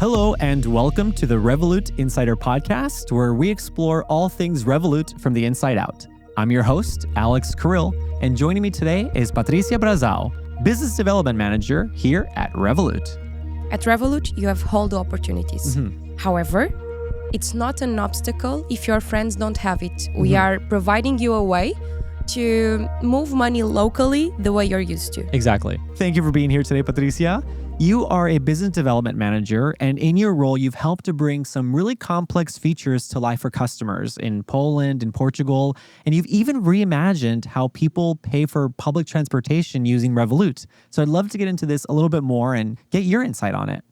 Hello and welcome to the Revolut Insider Podcast, where we explore all things Revolut from the inside out. I'm your host, Alex Carril, and joining me today is Patricia Brazao, Business Development Manager here at Revolut. At Revolut, you have hold opportunities. However, it's not an obstacle if your friends don't have it. We are providing you a way to move money locally the way you're used to. Exactly. Thank you for being here today, Patricia. You are a business development manager, and in your role, you've helped to bring some really complex features to life for customers in Poland and Portugal, and you've even reimagined how people pay for public transportation using Revolut. So I'd love to get into this a little bit more and get your insight on it.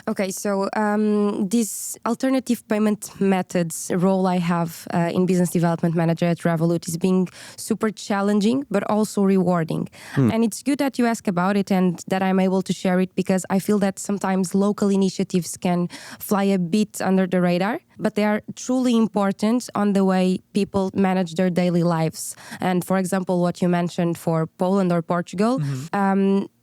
Okay, so this alternative payment methods role I have in business development manager at Revolut is being super challenging, but also rewarding. And it's good that you ask about it and that I'm able to share it, because I feel that sometimes local initiatives can fly a bit under the radar, but they are truly important on the way people manage their daily lives. And for example, what you mentioned for Poland or Portugal,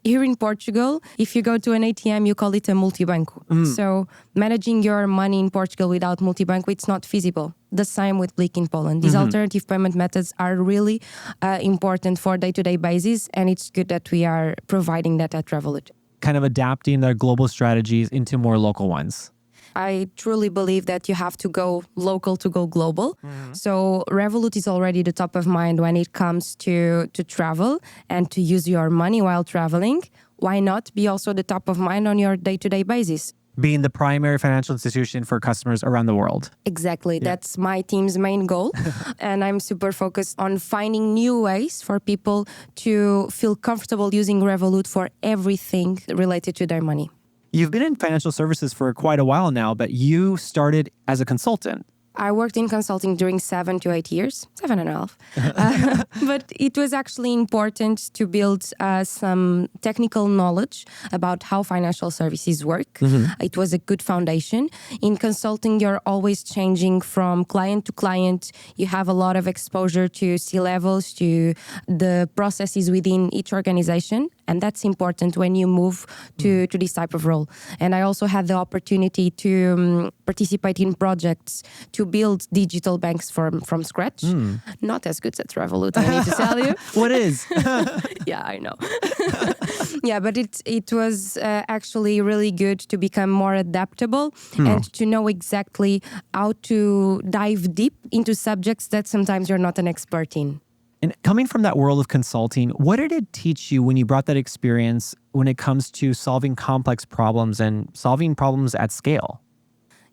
here in Portugal, if you go to an ATM, you call it a Multibanco. So managing your money in Portugal without Multibanco, it's not feasible. The same with BLIK in Poland. These alternative payment methods are really important for day-to-day basis, and it's good that we are providing that at Revolut. Kind of adapting their global strategies into more local ones. I truly believe that you have to go local to go global. So Revolut is already the top of mind when it comes to travel and to use your money while traveling. Why not be also the top of mind on your day-to-day basis? Being the primary financial institution for customers around the world. Exactly. Yeah. That's my team's main goal. And I'm super focused on finding new ways for people to feel comfortable using Revolut for everything related to their money. You've been in financial services for quite a while now, but you started as a consultant. I worked in consulting during 7 to 8 years, 7.5. But it was actually important to build some technical knowledge about how financial services work. It was a good foundation. In consulting, you're always changing from client to client. You have a lot of exposure to C-levels, to the processes within each organization. And that's important when you move to this type of role. And I also had the opportunity to participate in projects to build digital banks from scratch. Not as good as Revolut, I need to tell you. What is? Yeah, I know. Yeah, but it was actually really good to become more adaptable and to know exactly how to dive deep into subjects that sometimes you're not an expert in. And coming from that world of consulting, what did it teach you when you brought that experience when it comes to solving complex problems and solving problems at scale?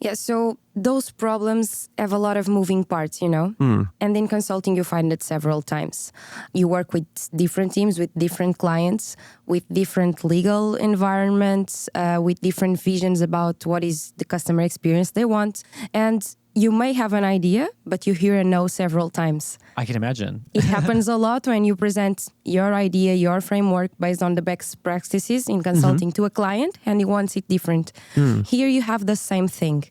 Yeah, so those problems have a lot of moving parts, you know? And in consulting, you find it several times. You work with different teams, with different clients, with different legal environments, with different visions about what is the customer experience they want. And you may have an idea, but you hear a no several times. I can imagine. It happens a lot when you present your idea, your framework based on the best practices in consulting to a client, and he wants it different. Here you have the same thing.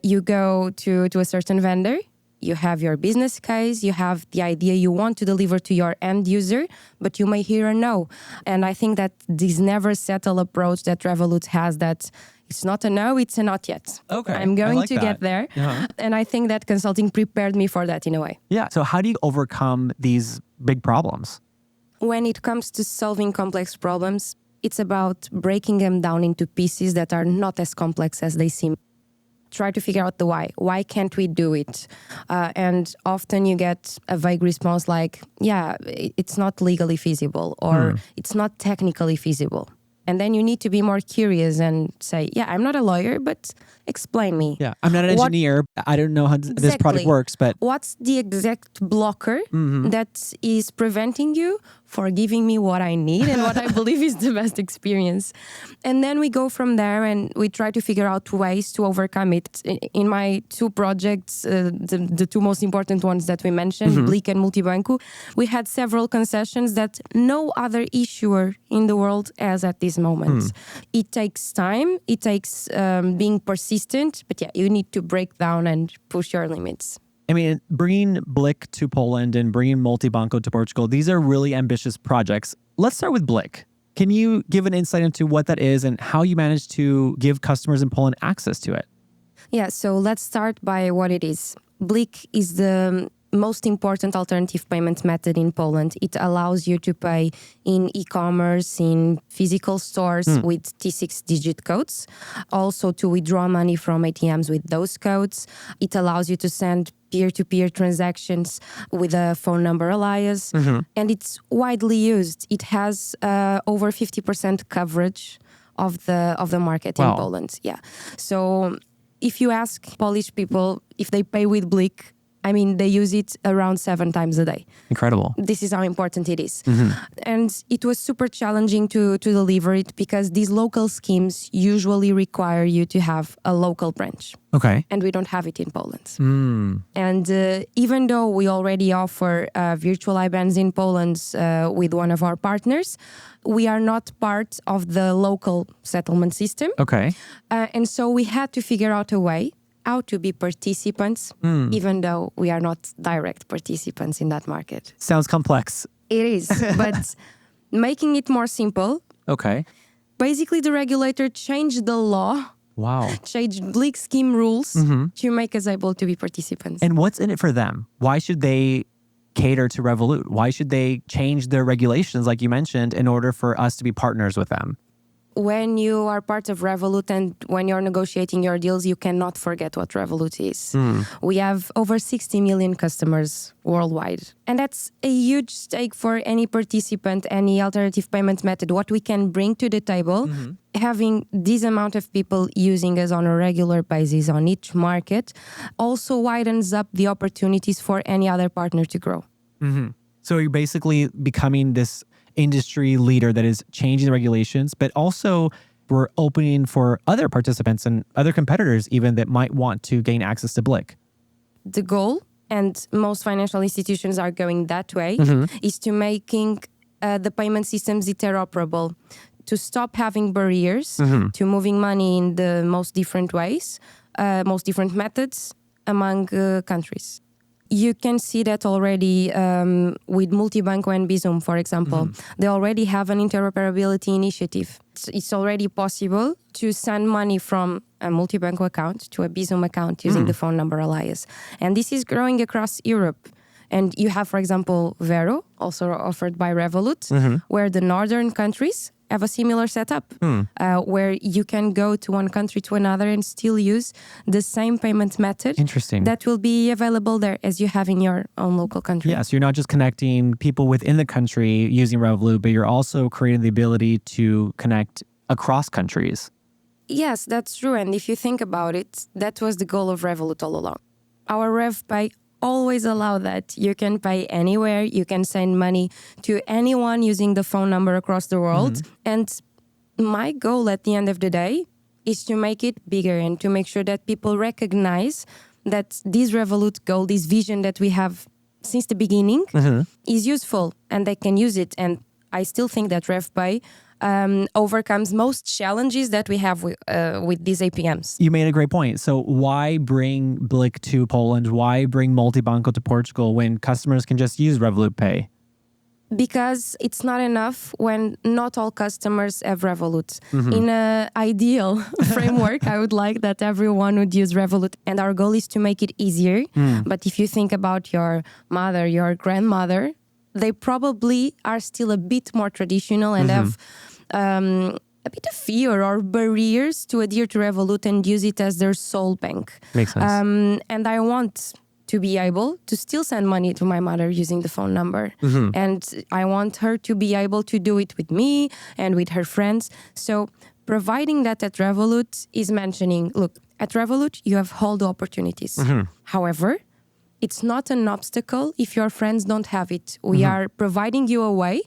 You go to a certain vendor, you have your business case, you have the idea you want to deliver to your end user, but you may hear a no. And I think that this never settle approach that Revolut has, that it's not a no, it's a not yet. Okay. I'm going like to that. get there. And I think that consulting prepared me for that in a way. Yeah. So how do you overcome these big problems? When it comes to solving complex problems, it's about breaking them down into pieces that are not as complex as they seem. Try to figure out the why. Why can't we do it? And often you get a vague response like, yeah, it's not legally feasible, or it's not technically feasible. And then you need to be more curious and say, yeah, I'm not a lawyer, but explain me. Yeah, I'm not an engineer. I don't know how this product works, but what's the exact blocker that is preventing you for giving me what I need and what I believe is the best experience? And then we go from there and we try to figure out ways to overcome it. In my 2 projects, the 2 most important ones that we mentioned, BLIK and Multibanco, we had several concessions that no other issuer in the world has at this moment. It takes time, it takes being persistent, but yeah, you need to break down and push your limits. I mean, bringing BLIK to Poland and bringing Multibanco to Portugal, these are really ambitious projects. Let's start with BLIK. Can you give an insight into what that is and how you manage to give customers in Poland access to it? Yeah, so let's start by what it is. BLIK is the most important alternative payment method in Poland. It allows you to pay in e-commerce, in physical stores with T6-digit codes, also to withdraw money from ATMs with those codes. It allows you to send peer-to-peer transactions with a phone number alias, and it's widely used. It has over 50% coverage of the market in Poland. Yeah, so if you ask Polish people if they pay with BLIK, I mean, they use it around 7 times a day. Incredible. This is how important it is. And it was super challenging to deliver it because these local schemes usually require you to have a local branch. Okay. And we don't have it in Poland. And even though we already offer virtual IBANs in Poland with one of our partners, we are not part of the local settlement system. Okay. And so we had to figure out a way how to be participants, even though we are not direct participants in that market. Sounds complex. It is, but making it more simple. Okay. Basically, the regulator changed the law. Wow. Changed BLIK scheme rules to make us able to be participants. And what's in it for them? Why should they cater to Revolut? Why should they change their regulations, like you mentioned, in order for us to be partners with them? When you are part of Revolut and when you're negotiating your deals, you cannot forget what Revolut is. We have over 60 million customers worldwide. And that's a huge stake for any participant, any alternative payment method. What we can bring to the table, having this amount of people using us on a regular basis on each market, also widens up the opportunities for any other partner to grow. So you're basically becoming this industry leader that is changing the regulations, but also we're opening for other participants and other competitors even that might want to gain access to BLIK. The goal, and most financial institutions are going that way, is to making the payment systems interoperable, to stop having barriers to moving money in the most different ways, most different methods among countries. You can see that already with Multibanco and Bizum, for example. They already have an interoperability initiative. It's already possible to send money from a Multibanco account to a Bizum account using the phone number alias. And this is growing across Europe. And you have, for example, Vero, also offered by Revolut, where the northern countries have a similar setup where you can go to one country to another and still use the same payment method. Interesting. That will be available there as you have in your own local country. Yeah, so you're not just connecting people within the country using Revolut, but you're also creating the ability to connect across countries. Yes, that's true. And if you think about it, that was the goal of Revolut all along. Our RevPay always allow that. You can pay anywhere. You can send money to anyone using the phone number across the world. And my goal at the end of the day is to make it bigger and to make sure that people recognize that this Revolut goal, this vision that we have since the beginning is useful and they can use it. And I still think that RevPay overcomes most challenges that we have with these APMs. You made a great point. So why bring BLIK to Poland? Why bring Multibanco to Portugal when customers can just use Revolut Pay? Because it's not enough when not all customers have Revolut. In an ideal framework, I would like that everyone would use Revolut. And our goal is to make it easier. But if you think about your mother, your grandmother, they probably are still a bit more traditional and have a bit of fear or barriers to adhere to Revolut and use it as their sole bank. Makes sense. And I want to be able to still send money to my mother using the phone number. And I want her to be able to do it with me and with her friends. So providing that at Revolut is mentioning, look, at Revolut, you have all the opportunities. However, it's not an obstacle if your friends don't have it. We are providing you a way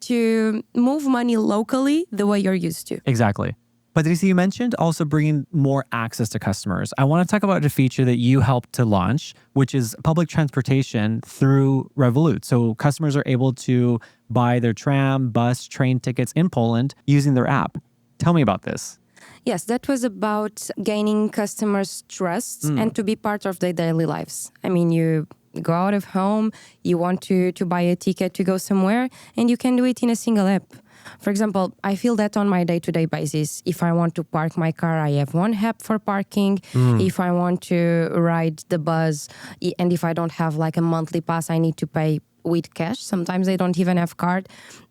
to move money locally the way you're used to. Exactly. Patricia, you mentioned also bringing more access to customers. I want to talk about a feature that you helped to launch, which is public transportation through Revolut. So customers are able to buy their tram, bus, train tickets in Poland using their app. Tell me about this. Yes, that was about gaining customers' trust and to be part of their daily lives. I mean, you go out of home, you want to buy a ticket to go somewhere, and you can do it in a single app. For example, I feel that on my day-to-day basis. If I want to park my car, I have one app for parking. If I want to ride the bus, and if I don't have like a monthly pass, I need to pay with cash. Sometimes they don't even have card.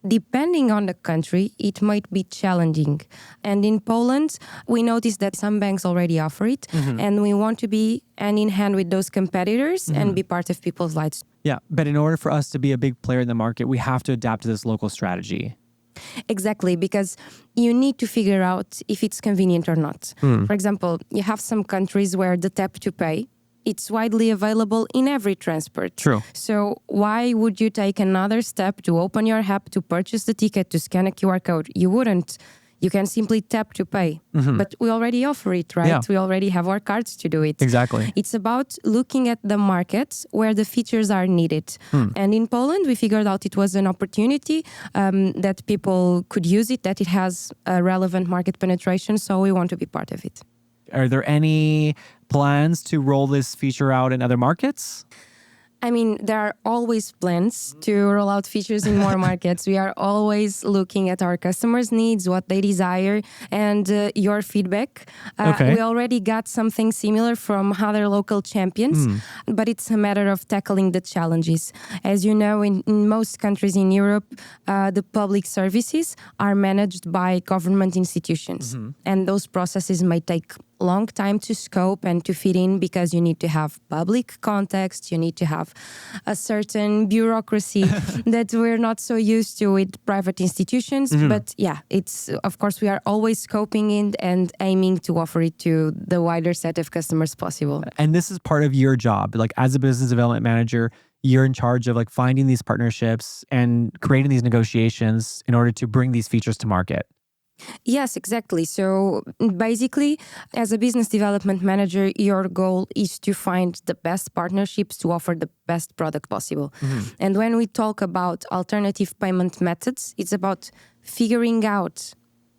Depending on the country, it might be challenging. And in Poland, we noticed that some banks already offer it, and we want to be hand in hand with those competitors and be part of people's lives. Yeah, but in order for us to be a big player in the market, we have to adapt to this local strategy. Exactly, because you need to figure out if it's convenient or not. For example, you have some countries where the tap to pay, it's widely available in every transport. True. So why would you take another step to open your app, to purchase the ticket, to scan a QR code? You wouldn't. You can simply tap to pay. But we already offer it, right? Yeah. We already have our cards to do it. Exactly. It's about looking at the markets where the features are needed. And in Poland, we figured out it was an opportunity that people could use it, that it has a relevant market penetration. So we want to be part of it. Are there any plans to roll this feature out in other markets? I mean, there are always plans to roll out features in more markets. We are always looking at our customers' needs, what they desire, and your feedback. Okay. We already got something similar from other local champions, but it's a matter of tackling the challenges. As you know, in most countries in Europe, the public services are managed by government institutions, and those processes may take long time to scope and to fit in because you need to have public context, you need to have a certain bureaucracy that we're not so used to with private institutions. But yeah, it's of course we are always scoping in and aiming to offer it to the wider set of customers possible. And this is part of your job. Like as a business development manager, you're in charge of like finding these partnerships and creating these negotiations in order to bring these features to market. Yes, exactly. So basically, as a business development manager, your goal is to find the best partnerships to offer the best product possible. And when we talk about alternative payment methods, it's about figuring out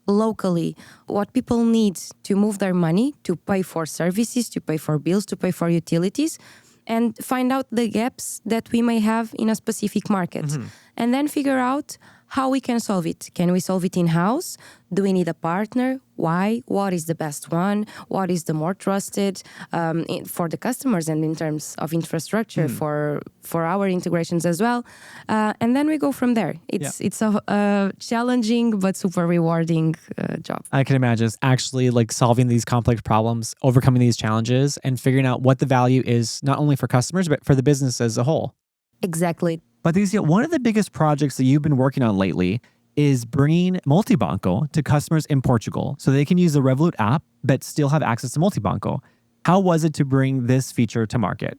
locally what people need to move their money, to pay for services, to pay for bills, to pay for utilities, and find out the gaps that we may have in a specific market. And then figure out how we can solve it. Can we solve it in-house? Do we need a partner? Why? What is the best one? What is the more trusted for the customers and in terms of infrastructure for our integrations as well? And then we go from there. It's a challenging but super rewarding job. I can imagine it's actually like solving these complex problems, overcoming these challenges, and figuring out what the value is not only for customers, but for the business as a whole. Exactly. Patricia, one of the biggest projects that you've been working on lately is bringing Multibanco to customers in Portugal so they can use the Revolut app but still have access to Multibanco. How was it to bring this feature to market?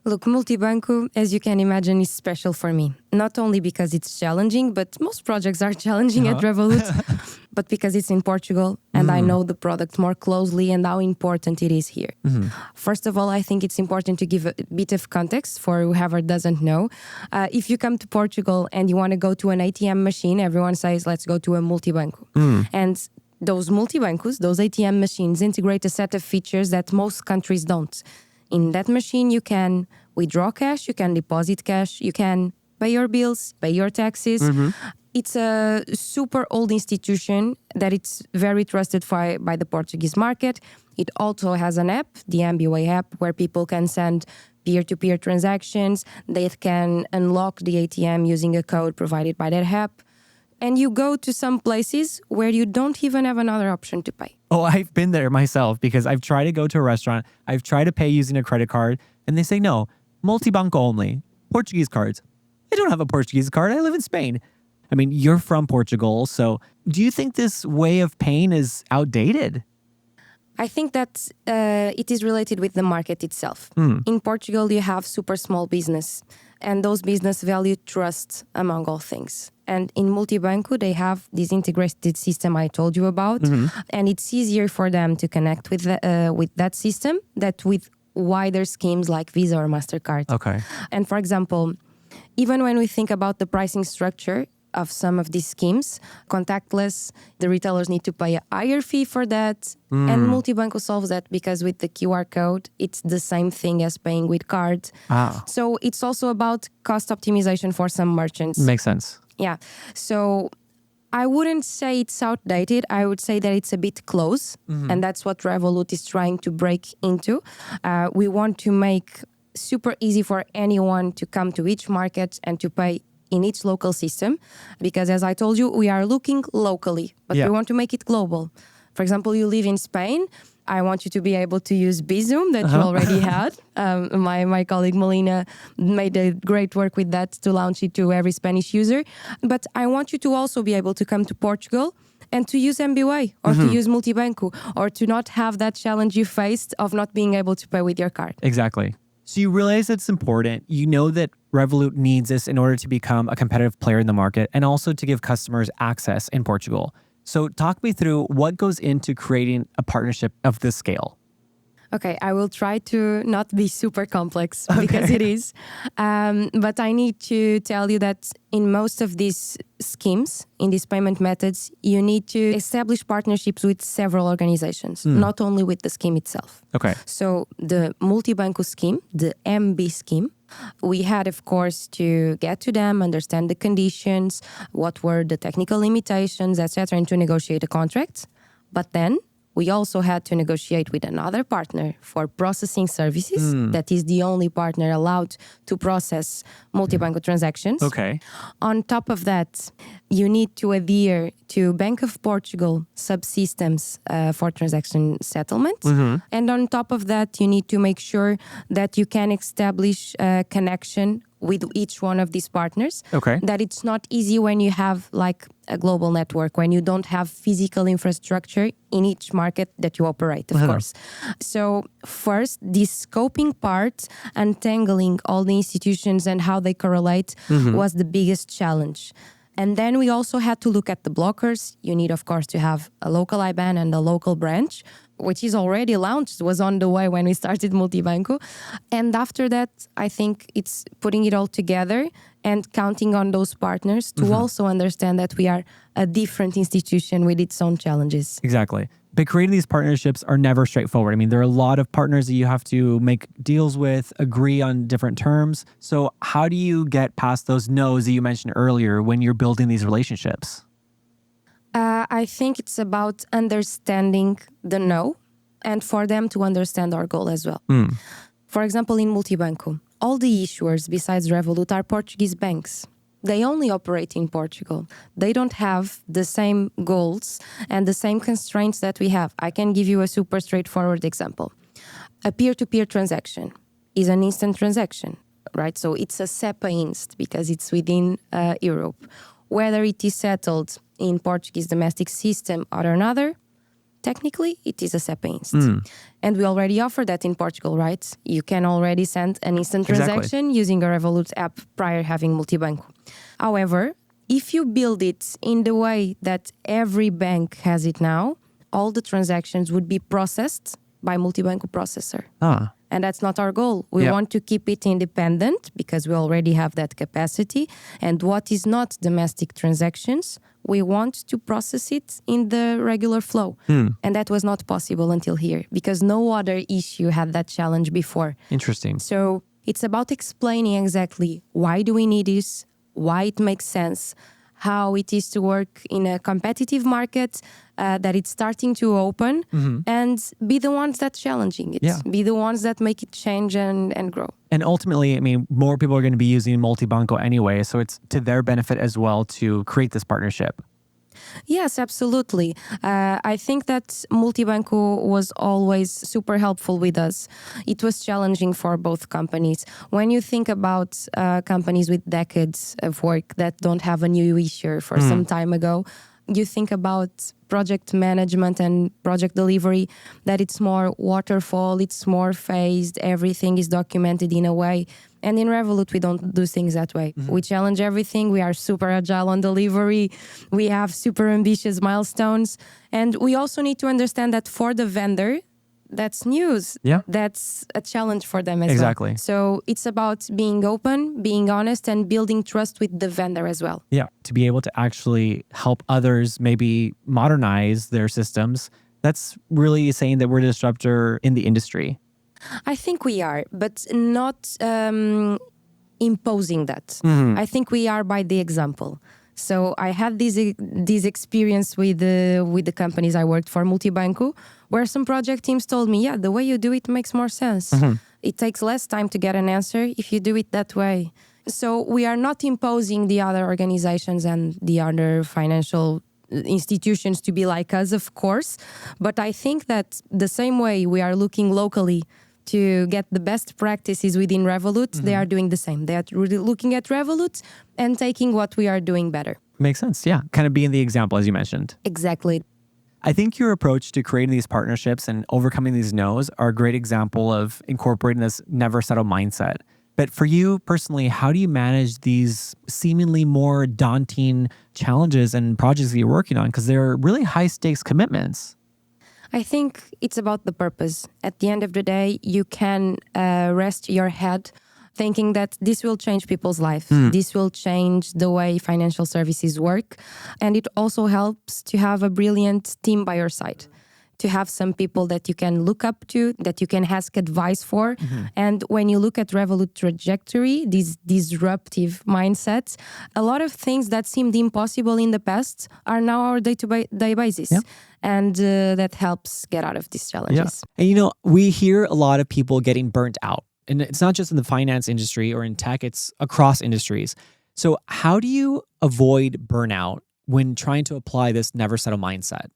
Look, Multibanco, as you can imagine, is special for me. Not only because it's challenging, but most projects are challenging at Revolut, but because it's in Portugal and I know the product more closely and how important it is here. First of all, I think it's important to give a bit of context for whoever doesn't know. If you come to Portugal and you want to go to an ATM machine, everyone says, let's go to a Multibanco. And those multibancos, those ATM machines, integrate a set of features that most countries don't. In that machine, you can withdraw cash, you can deposit cash, you can pay your bills, pay your taxes. It's a super old institution that it's very trusted by the Portuguese market. It also has an app, the MBWay app, where people can send peer-to-peer transactions. They can unlock the ATM using a code provided by that app. And you go to some places where you don't even have another option to pay. Oh, I've been there myself because I've tried to go to a restaurant. I've tried to pay using a credit card and they say, no, Multibanco only, Portuguese cards. I don't have a Portuguese card. I live in Spain. I mean, you're from Portugal. So do you think this way of paying is outdated? I think that it is related with the market itself. In Portugal, you have super small business, and those business value trust among all things. And in Multibanco, they have this integrated system I told you about, and it's easier for them to connect with that system than with wider schemes like Visa or MasterCard. Okay. And for example, even when we think about the pricing structure of some of these schemes, contactless, the retailers need to pay a higher fee for that. And Multibanco solves that because with the QR code, it's the same thing as paying with card. So it's also about cost optimization for some merchants. Makes sense. Yeah. So I wouldn't say it's outdated. I would say that it's a bit close. And that's what Revolut is trying to break into. We want to make super easy for anyone to come to each market and to pay in each local system. Because as I told you, we are looking locally, but we want to make it global. For example, you live in Spain. I want you to be able to use Bizum that you already had. My colleague Melina made a great work with that to launch it to every Spanish user. But I want you to also be able to come to Portugal and to use MBWay or to use Multibanco or to not have that challenge you faced of not being able to pay with your card. Exactly. So you realize it's important. You know that Revolut needs this in order to become a competitive player in the market and also to give customers access in Portugal. So talk me through what goes into creating a partnership of this scale. Okay, I will try to not be super complex because it is. But I need to tell you that in most of these schemes, in these payment methods, you need to establish partnerships with several organizations, not only with the scheme itself. Okay. So the Multibanco scheme, the MB scheme, we had, of course, to get to them, understand the conditions, what were the technical limitations, etc., and to negotiate a contract. But then we also had to negotiate with another partner for processing services. That is the only partner allowed to process Multibanco transactions. Okay. On top of that, you need to adhere to Bank of Portugal subsystems for transaction settlement. And on top of that, you need to make sure that you can establish a connection with each one of these partners. Okay. That it's not easy when you have like a global network, when you don't have physical infrastructure in each market that you operate, of course. So first, this scoping part, untangling all the institutions and how they correlate was the biggest challenge. And then we also had to look at the blockers. You need, of course, to have a local IBAN and a local branch, which is already launched, was on the way when we started Multibanco. And after that, I think it's putting it all together and counting on those partners to also understand that we are a different institution with its own challenges. Exactly. But creating these partnerships are never straightforward. I mean, there are a lot of partners that you have to make deals with, agree on different terms. So how do you get past those no's that you mentioned earlier when you're building these relationships? I think it's about understanding the no and for them to understand our goal as well. For example, in Multibanco, all the issuers besides Revolut are Portuguese banks. They only operate in Portugal. They don't have the same goals and the same constraints that we have. I can give you a super straightforward example. A peer-to-peer transaction is an instant transaction, right? So it's a SEPA Inst because it's within Europe. Whether it is settled in Portuguese domestic system or another, technically it is a SEPA Inst. And we already offer that in Portugal, right? You can already send an instant transaction using a Revolut app prior having Multibanco. However, if you build it in the way that every bank has it now, all the transactions would be processed by Multibanco processor. And that's not our goal. We want to keep it independent because we already have that capacity. And what is not domestic transactions, we want to process it in the regular flow. And that was not possible until here because no other issue had that challenge before. Interesting. So it's about explaining exactly why do we need this, why it makes sense, how it is to work in a competitive market, that it's starting to open, and be the ones that challenging it, be the ones that make it change and grow. And ultimately, I mean, more people are going to be using Multibanco anyway, so it's to their benefit as well to create this partnership. Yes, absolutely. I think that Multibanco was always super helpful with us. It was challenging for both companies. When you think about companies with decades of work that don't have a new issuer for some time ago, you think about project management and project delivery, that it's more waterfall, it's more phased, everything is documented in a way. And in Revolut, we don't do things that way. We challenge everything. We are super agile on delivery. We have super ambitious milestones. And we also need to understand that for the vendor, that's news. That's a challenge for them as well. So it's about being open, being honest, and building trust with the vendor as well. To be able to actually help others maybe modernize their systems, that's really saying that we're a disruptor in the industry. I think we are, but not imposing that. I think we are by the example. So I had this experience with the companies I worked for, Multibanco, where some project teams told me, yeah, the way you do it makes more sense. It takes less time to get an answer if you do it that way. So we are not imposing the other organizations and the other financial institutions to be like us, of course. But I think that the same way we are looking locally to get the best practices within Revolut, they are doing the same. They are really looking at Revolut and taking what we are doing better. Makes sense. Yeah. Kind of being the example, as you mentioned. Exactly. I think your approach to creating these partnerships and overcoming these no's are a great example of incorporating this never settle mindset. But for you personally, how do you manage these seemingly more daunting challenges and projects that you're working on? Because they're really high stakes commitments. I think it's about the purpose. At the end of the day, you can rest your head thinking that this will change people's life. This will change the way financial services work. And it also helps to have a brilliant team by your side, to have some people that you can look up to, that you can ask advice for. And when you look at Revolut trajectory, these disruptive mindsets, a lot of things that seemed impossible in the past are now our day-to-day basis. Yeah. And that helps get out of these challenges. Yeah. And we hear a lot of people getting burnt out. And it's not just in the finance industry or in tech, it's across industries. So how do you avoid burnout when trying to apply this never settle mindset?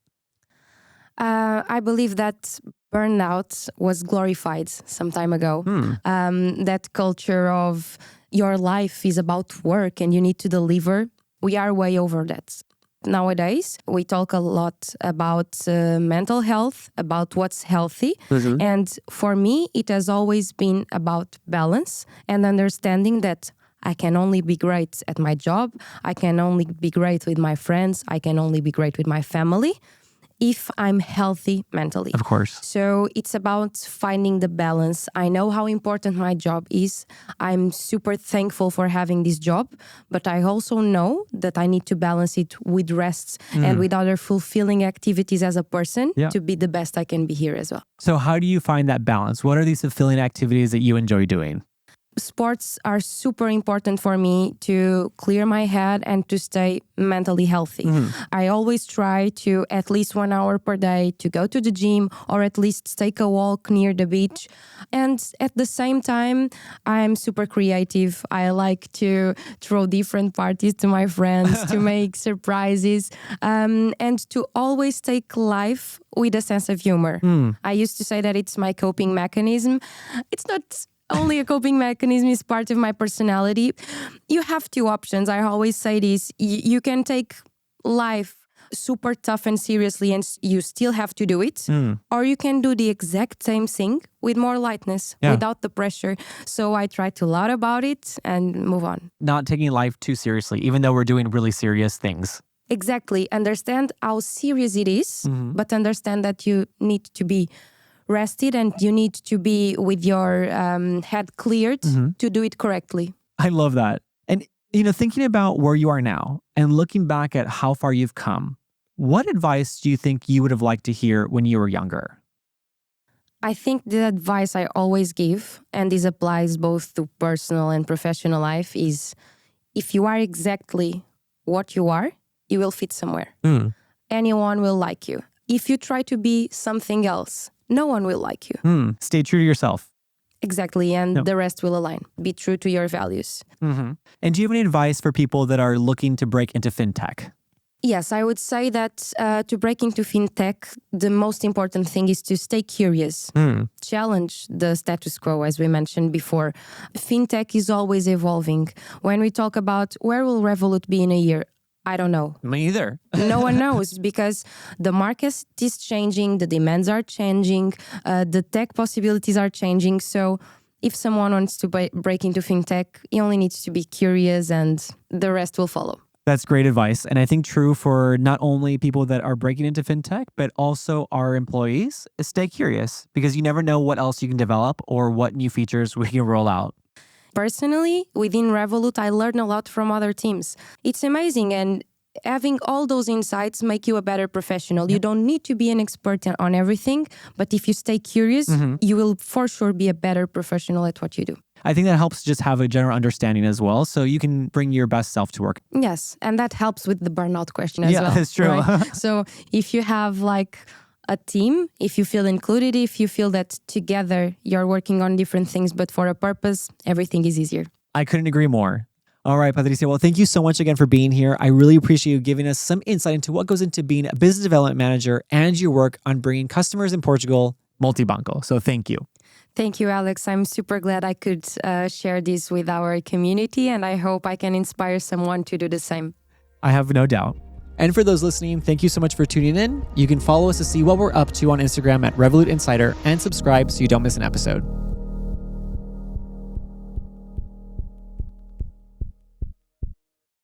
I believe that burnout was glorified some time ago. That culture of your life is about work and you need to deliver. We are way over that. Nowadays, we talk a lot about mental health, about what's healthy. And for me, it has always been about balance and understanding that I can only be great at my job. I can only be great with my friends. I can only be great with my family if I'm healthy mentally. Of course. So it's about finding the balance. I know how important my job is. I'm super thankful for having this job, but I also know that I need to balance it with rest and with other fulfilling activities as a person to be the best I can be here as well. So how do you find that balance? What are these fulfilling activities that you enjoy doing? Sports are super important for me to clear my head and to stay mentally healthy. I always try to at least 1 hour per day to go to the gym or at least take a walk near the beach. And at the same time, I'm super creative. I like to throw different parties to my friends, to make surprises, and to always take life with a sense of humor. I used to say that it's my coping mechanism. It's not only a coping mechanism, is part of my personality. You have two options. I always say this. You can take life super tough and seriously and you still have to do it. Or you can do the exact same thing with more lightness, without the pressure. So I try to laugh about it and move on. Not taking life too seriously, even though we're doing really serious things. Exactly. Understand how serious it is, but understand that you need to be rested and you need to be with your head cleared to do it correctly. I love that. And, thinking about where you are now and looking back at how far you've come, what advice do you think you would have liked to hear when you were younger? I think the advice I always give, and this applies both to personal and professional life, is if you are exactly what you are, you will fit somewhere. Anyone will like you. If you try to be something else, no one will like you. Stay true to yourself. Exactly. And the rest will align. Be true to your values. And do you have any advice for people that are looking to break into fintech? Yes, I would say that to break into fintech, the most important thing is to stay curious. Challenge the status quo, as we mentioned before. Fintech is always evolving. When we talk about where will Revolut be in a year, I don't know. Me either. No one knows because the market is changing, the demands are changing, the tech possibilities are changing. So if someone wants to break into fintech, he only needs to be curious and the rest will follow. That's great advice. And I think true for not only people that are breaking into fintech, but also our employees. Stay curious because you never know what else you can develop or what new features we can roll out. Personally, within Revolut, I learn a lot from other teams. It's amazing, and having all those insights make you a better professional. You don't need to be an expert on everything, but if you stay curious, you will for sure be a better professional at what you do. I think that helps just have a general understanding as well. So you can bring your best self to work. Yes. And that helps with the burnout question as well. Yeah, that's true. Right? So if you have like a team, if you feel included, if you feel that together you're working on different things, but for a purpose, everything is easier. I couldn't agree more. All right, Patricia. Well, thank you so much again for being here. I really appreciate you giving us some insight into what goes into being a business development manager and your work on bringing customers in Portugal, Multibanco. So thank you. Thank you, Alex. I'm super glad I could share this with our community, and I hope I can inspire someone to do the same. I have no doubt. And for those listening, thank you so much for tuning in. You can follow us to see what we're up to on Instagram at Revolut Insider and subscribe so you don't miss an episode.